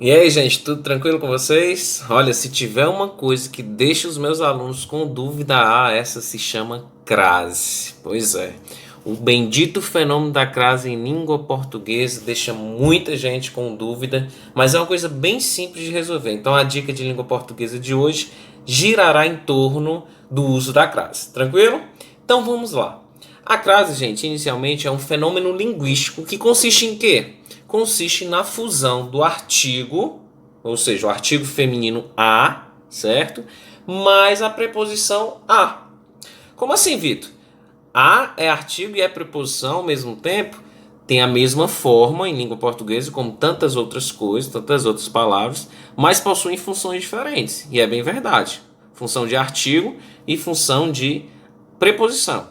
E aí, gente, tudo tranquilo com vocês? Olha, se tiver uma coisa que deixa os meus alunos com dúvida, essa se chama crase. Pois é, o bendito fenômeno da crase em língua portuguesa deixa muita gente com dúvida, mas é uma coisa bem simples de resolver. Então, a dica de língua portuguesa de hoje girará em torno do uso da crase. Tranquilo? Então, vamos lá. A crase, gente, inicialmente é um fenômeno linguístico que consiste em quê? Consiste na fusão do artigo, ou seja, o artigo feminino a, certo? Mais a preposição a. Como assim, Vitor? A é artigo e é preposição ao mesmo tempo? Tem a mesma forma em língua portuguesa como tantas outras coisas, tantas outras palavras, mas possuem funções diferentes. E é bem verdade. Função de artigo e função de preposição.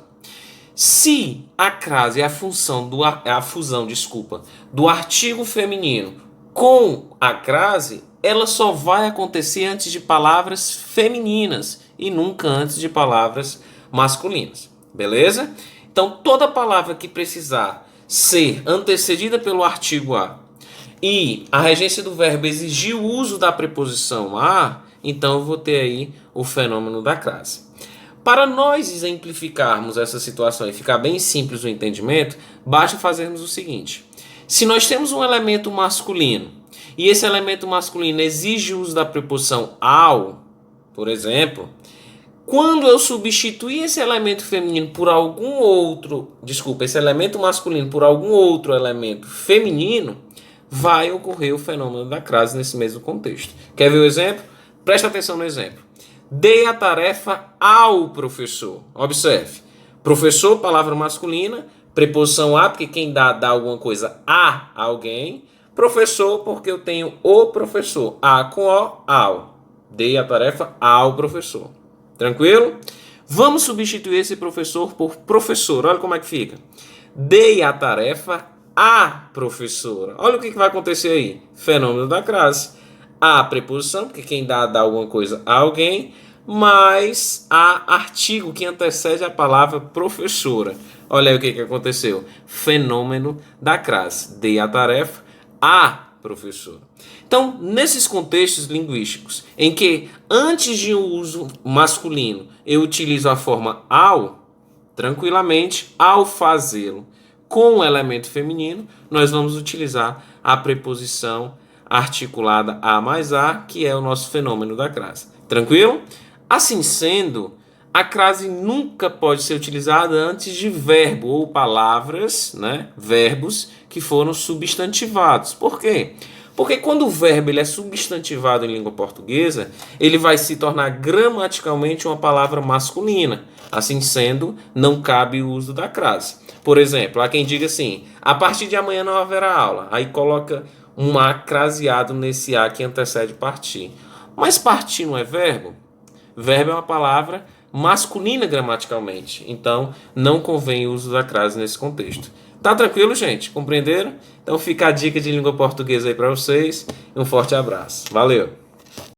Se a crase é a fusão, do artigo feminino com a crase, ela só vai acontecer antes de palavras femininas e nunca antes de palavras masculinas. Beleza? Então, toda palavra que precisar ser antecedida pelo artigo a e a regência do verbo exigir o uso da preposição a, então eu vou ter aí o fenômeno da crase. Para nós exemplificarmos essa situação e ficar bem simples o entendimento, basta fazermos o seguinte: se nós temos um elemento masculino e esse elemento masculino exige o uso da preposição ao, por exemplo, quando eu substituir esse elemento feminino por algum outro, esse elemento masculino por algum outro elemento feminino, vai ocorrer o fenômeno da crase nesse mesmo contexto. Quer ver o exemplo? Presta atenção no exemplo. Dei a tarefa ao professor. Observe. Professor, palavra masculina. Preposição a, porque quem dá alguma coisa a alguém. Professor, porque eu tenho o professor. A com o, ao. Dei a tarefa ao professor. Tranquilo? Vamos substituir esse professor por professor. Olha como é que fica. Dei a tarefa à professora. Olha o que vai acontecer aí. Fenômeno da crase. A preposição, porque quem dá alguma coisa a alguém, mais a artigo que antecede a palavra professora. Olha aí o que aconteceu. Fenômeno da crase. Dei a tarefa à professora. Então, nesses contextos linguísticos, em que antes de um uso masculino eu utilizo a forma ao, tranquilamente, ao fazê-lo com o elemento feminino, nós vamos utilizar a preposição articulada a mais a, que é o nosso fenômeno da crase. Tranquilo? Assim sendo, a crase nunca pode ser utilizada antes de verbo ou palavras, verbos que foram substantivados. Por quê? Porque quando o verbo ele é substantivado em língua portuguesa, ele vai se tornar gramaticalmente uma palavra masculina. Assim sendo, não cabe o uso da crase. Por exemplo, há quem diga assim: a partir de amanhã não haverá aula. Aí coloca um a craseado nesse a que antecede partir. Mas partir não é verbo? Verbo é uma palavra masculina gramaticalmente. Então, não convém o uso da crase nesse contexto. Tá tranquilo, gente? Compreenderam? Então fica a dica de língua portuguesa aí para vocês. Um forte abraço. Valeu!